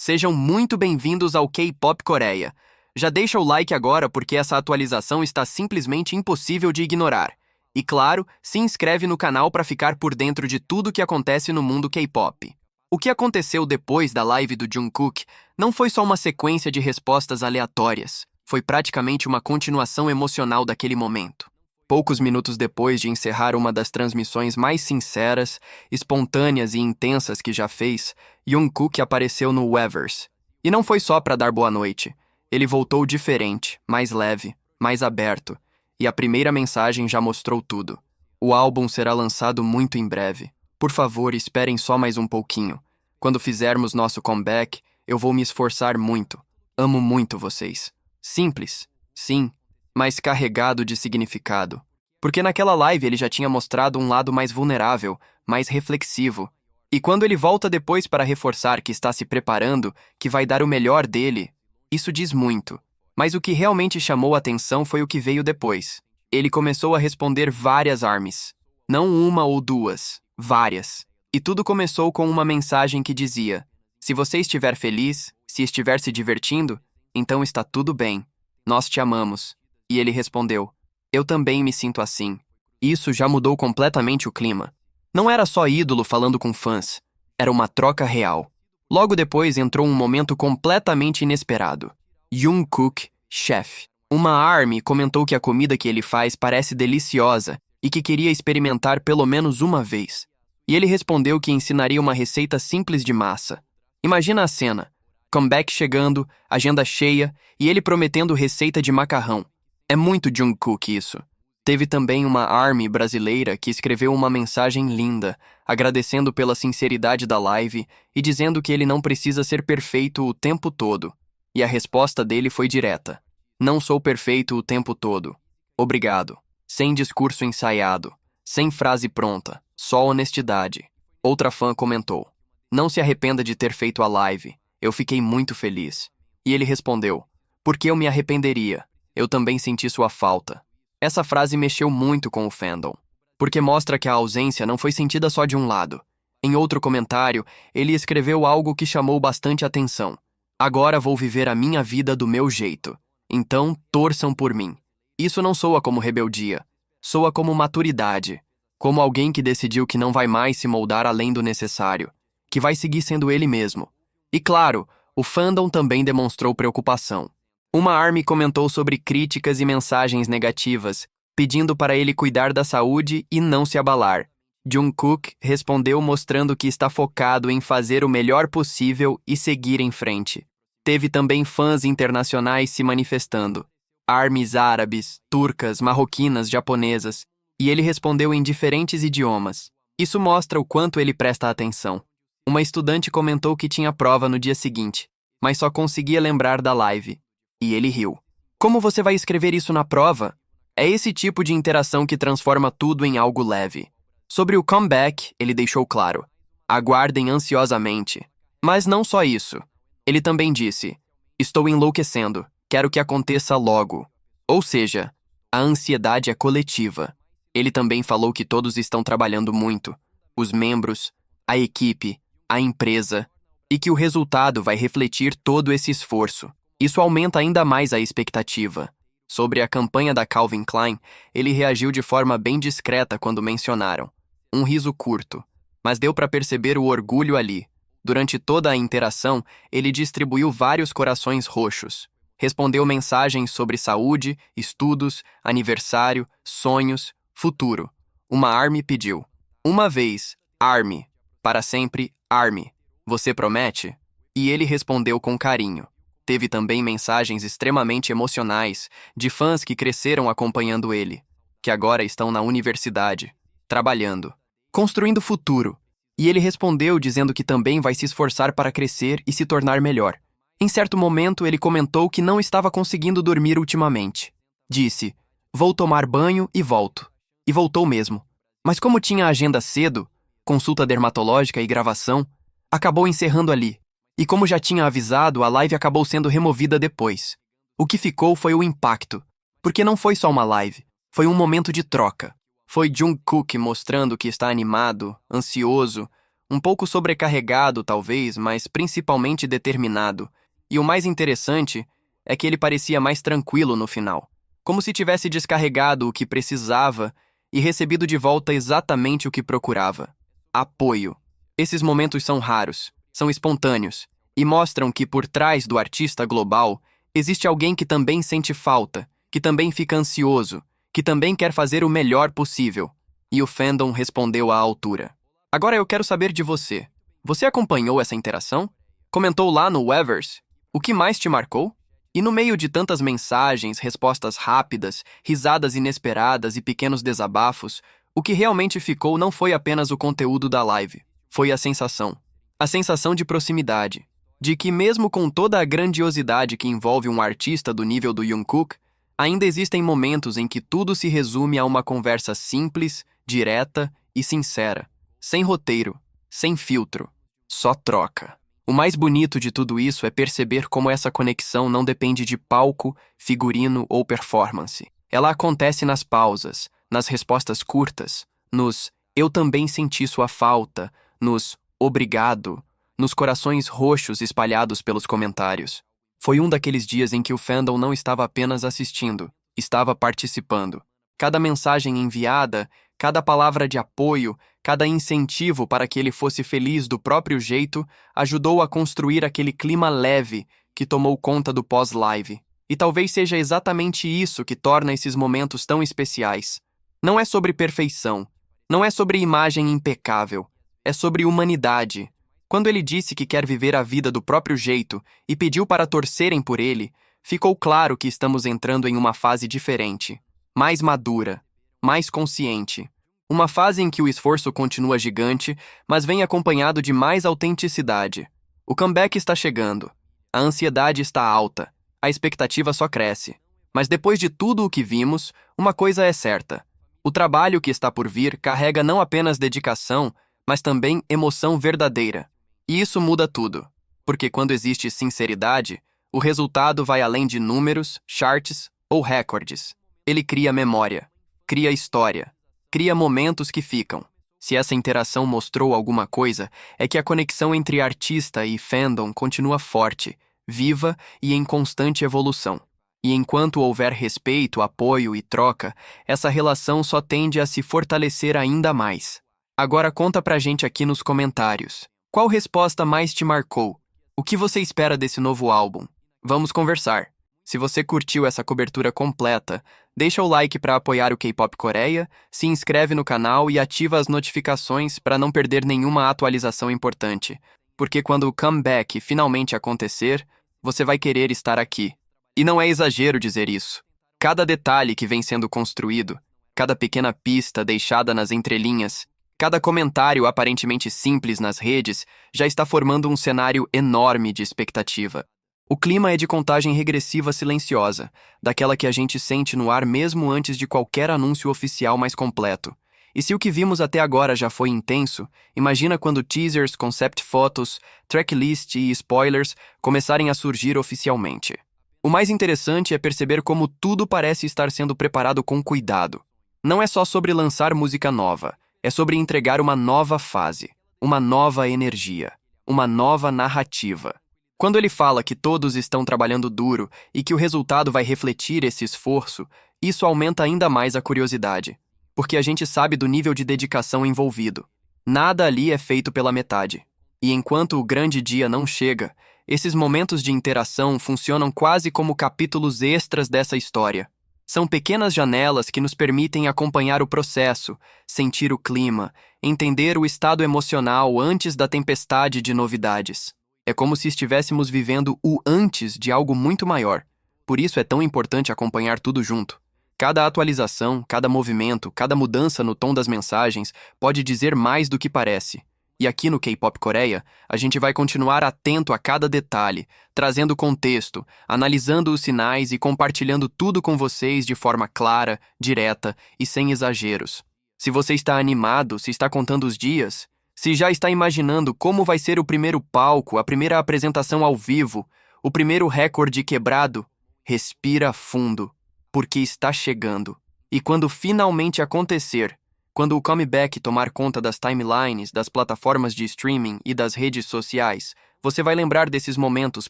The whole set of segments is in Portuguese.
Sejam muito bem-vindos ao K-Pop Coreia. Já deixa o like agora porque essa atualização está simplesmente impossível de ignorar. E claro, se inscreve no canal para ficar por dentro de tudo que acontece no mundo K-pop. O que aconteceu depois da live do Jungkook não foi só uma sequência de respostas aleatórias, foi praticamente uma continuação emocional daquele momento. Poucos minutos depois de encerrar uma das transmissões mais sinceras, espontâneas e intensas que já fez, Jungkook apareceu no Weverse. E não foi só para dar boa noite. Ele voltou diferente, mais leve, mais aberto. E a primeira mensagem já mostrou tudo. O álbum será lançado muito em breve. Por favor, esperem só mais um pouquinho. Quando fizermos nosso comeback, eu vou me esforçar muito. Amo muito vocês. Simples, sim, mas carregado de significado. Porque naquela live ele já tinha mostrado um lado mais vulnerável, mais reflexivo. E quando ele volta depois para reforçar que está se preparando, que vai dar o melhor dele, isso diz muito. Mas o que realmente chamou a atenção foi o que veio depois. Ele começou a responder várias ARMYs. Não uma ou duas, várias. E tudo começou com uma mensagem que dizia: se você estiver feliz, se estiver se divertindo, então está tudo bem. Nós te amamos. E ele respondeu: eu também me sinto assim. Isso já mudou completamente o clima. Não era só ídolo falando com fãs. Era uma troca real. Logo depois entrou um momento completamente inesperado. Jungkook, chefe. Uma ARMY comentou que a comida que ele faz parece deliciosa e que queria experimentar pelo menos uma vez. E ele respondeu que ensinaria uma receita simples de massa. Imagina a cena. Comeback chegando, agenda cheia e ele prometendo receita de macarrão. É muito Jungkook isso. Teve também uma ARMY brasileira que escreveu uma mensagem linda, agradecendo pela sinceridade da live e dizendo que ele não precisa ser perfeito o tempo todo. E a resposta dele foi direta: não sou perfeito o tempo todo. Obrigado. Sem discurso ensaiado, sem frase pronta, só honestidade. Outra fã comentou: não se arrependa de ter feito a live. Eu fiquei muito feliz. E ele respondeu: por que eu me arrependeria? Eu também senti sua falta. Essa frase mexeu muito com o fandom, porque mostra que a ausência não foi sentida só de um lado. Em outro comentário, ele escreveu algo que chamou bastante atenção. Agora vou viver a minha vida do meu jeito. Então, torçam por mim. Isso não soa como rebeldia. Soa como maturidade. Como alguém que decidiu que não vai mais se moldar além do necessário. Que vai seguir sendo ele mesmo. E claro, o fandom também demonstrou preocupação. Uma ARMY comentou sobre críticas e mensagens negativas, pedindo para ele cuidar da saúde e não se abalar. Jungkook respondeu mostrando que está focado em fazer o melhor possível e seguir em frente. Teve também fãs internacionais se manifestando. ARMYs árabes, turcas, marroquinas, japonesas. E ele respondeu em diferentes idiomas. Isso mostra o quanto ele presta atenção. Uma estudante comentou que tinha prova no dia seguinte, mas só conseguia lembrar da live. E ele riu. Como você vai escrever isso na prova? É esse tipo de interação que transforma tudo em algo leve. Sobre o comeback, ele deixou claro: aguardem ansiosamente. Mas não só isso. Ele também disse: estou enlouquecendo, quero que aconteça logo. Ou seja, a ansiedade é coletiva. Ele também falou que todos estão trabalhando muito. Os membros, a equipe, a empresa. E que o resultado vai refletir todo esse esforço. Isso aumenta ainda mais a expectativa. Sobre a campanha da Calvin Klein, ele reagiu de forma bem discreta quando mencionaram. Um riso curto, mas deu para perceber o orgulho ali. Durante toda a interação, ele distribuiu vários corações roxos. Respondeu mensagens sobre saúde, estudos, aniversário, sonhos, futuro. Uma ARMY pediu: uma vez, ARMY. Para sempre, ARMY. Você promete? E ele respondeu com carinho. Teve também mensagens extremamente emocionais de fãs que cresceram acompanhando ele, que agora estão na universidade, trabalhando, construindo futuro. E ele respondeu dizendo que também vai se esforçar para crescer e se tornar melhor. Em certo momento, ele comentou que não estava conseguindo dormir ultimamente. Disse: vou tomar banho e volto. E voltou mesmo. Mas como tinha agenda cedo, consulta dermatológica e gravação, acabou encerrando ali. E como já tinha avisado, a live acabou sendo removida depois. O que ficou foi o impacto, porque não foi só uma live, foi um momento de troca. Foi Jungkook mostrando que está animado, ansioso, um pouco sobrecarregado talvez, mas principalmente determinado. E o mais interessante é que ele parecia mais tranquilo no final, como se tivesse descarregado o que precisava e recebido de volta exatamente o que procurava: apoio. Esses momentos são raros, são espontâneos, e mostram que por trás do artista global existe alguém que também sente falta, que também fica ansioso, que também quer fazer o melhor possível. E o fandom respondeu à altura. Agora eu quero saber de você. Você acompanhou essa interação? Comentou lá no Weverse? O que mais te marcou? E no meio de tantas mensagens, respostas rápidas, risadas inesperadas e pequenos desabafos, o que realmente ficou não foi apenas o conteúdo da live, foi a sensação. A sensação de proximidade, de que mesmo com toda a grandiosidade que envolve um artista do nível do Jungkook, ainda existem momentos em que tudo se resume a uma conversa simples, direta e sincera, sem roteiro, sem filtro, só troca. O mais bonito de tudo isso é perceber como essa conexão não depende de palco, figurino ou performance. Ela acontece nas pausas, nas respostas curtas, nos "eu também senti sua falta", nos "obrigado", nos corações roxos espalhados pelos comentários. Foi um daqueles dias em que o fandom não estava apenas assistindo, estava participando. Cada mensagem enviada, cada palavra de apoio, cada incentivo para que ele fosse feliz do próprio jeito, ajudou a construir aquele clima leve que tomou conta do pós-live. E talvez seja exatamente isso que torna esses momentos tão especiais. Não é sobre perfeição, não é sobre imagem impecável, é sobre humanidade. Quando ele disse que quer viver a vida do próprio jeito e pediu para torcerem por ele, ficou claro que estamos entrando em uma fase diferente, mais madura, mais consciente. Uma fase em que o esforço continua gigante, mas vem acompanhado de mais autenticidade. O comeback está chegando. A ansiedade está alta. A expectativa só cresce. Mas depois de tudo o que vimos, uma coisa é certa. O trabalho que está por vir carrega não apenas dedicação, mas também emoção verdadeira. E isso muda tudo. Porque quando existe sinceridade, o resultado vai além de números, charts ou recordes. Ele cria memória, cria história, cria momentos que ficam. Se essa interação mostrou alguma coisa, é que a conexão entre artista e fandom continua forte, viva e em constante evolução. E enquanto houver respeito, apoio e troca, essa relação só tende a se fortalecer ainda mais. Agora conta pra gente aqui nos comentários. Qual resposta mais te marcou? O que você espera desse novo álbum? Vamos conversar. Se você curtiu essa cobertura completa, deixa o like para apoiar o K-Pop Coreia, se inscreve no canal e ativa as notificações para não perder nenhuma atualização importante. Porque quando o comeback finalmente acontecer, você vai querer estar aqui. E não é exagero dizer isso. Cada detalhe que vem sendo construído, cada pequena pista deixada nas entrelinhas, cada comentário aparentemente simples nas redes já está formando um cenário enorme de expectativa. O clima é de contagem regressiva silenciosa, daquela que a gente sente no ar mesmo antes de qualquer anúncio oficial mais completo. E se o que vimos até agora já foi intenso, imagina quando teasers, concept photos, tracklist e spoilers começarem a surgir oficialmente. O mais interessante é perceber como tudo parece estar sendo preparado com cuidado. Não é só sobre lançar música nova, é sobre entregar uma nova fase, uma nova energia, uma nova narrativa. Quando ele fala que todos estão trabalhando duro e que o resultado vai refletir esse esforço, isso aumenta ainda mais a curiosidade, porque a gente sabe do nível de dedicação envolvido. Nada ali é feito pela metade. E enquanto o grande dia não chega, esses momentos de interação funcionam quase como capítulos extras dessa história. São pequenas janelas que nos permitem acompanhar o processo, sentir o clima, entender o estado emocional antes da tempestade de novidades. É como se estivéssemos vivendo o antes de algo muito maior. Por isso é tão importante acompanhar tudo junto. Cada atualização, cada movimento, cada mudança no tom das mensagens pode dizer mais do que parece. E aqui no K-Pop Coreia, a gente vai continuar atento a cada detalhe, trazendo contexto, analisando os sinais e compartilhando tudo com vocês de forma clara, direta e sem exageros. Se você está animado, se está contando os dias, se já está imaginando como vai ser o primeiro palco, a primeira apresentação ao vivo, o primeiro recorde quebrado, respira fundo, porque está chegando. E quando finalmente acontecer, Quando o comeback tomar conta das timelines, das plataformas de streaming e das redes sociais, você vai lembrar desses momentos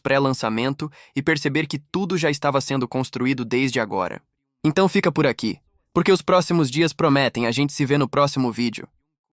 pré-lançamento e perceber que tudo já estava sendo construído desde agora. Então fica por aqui, porque os próximos dias prometem. A gente se vê no próximo vídeo.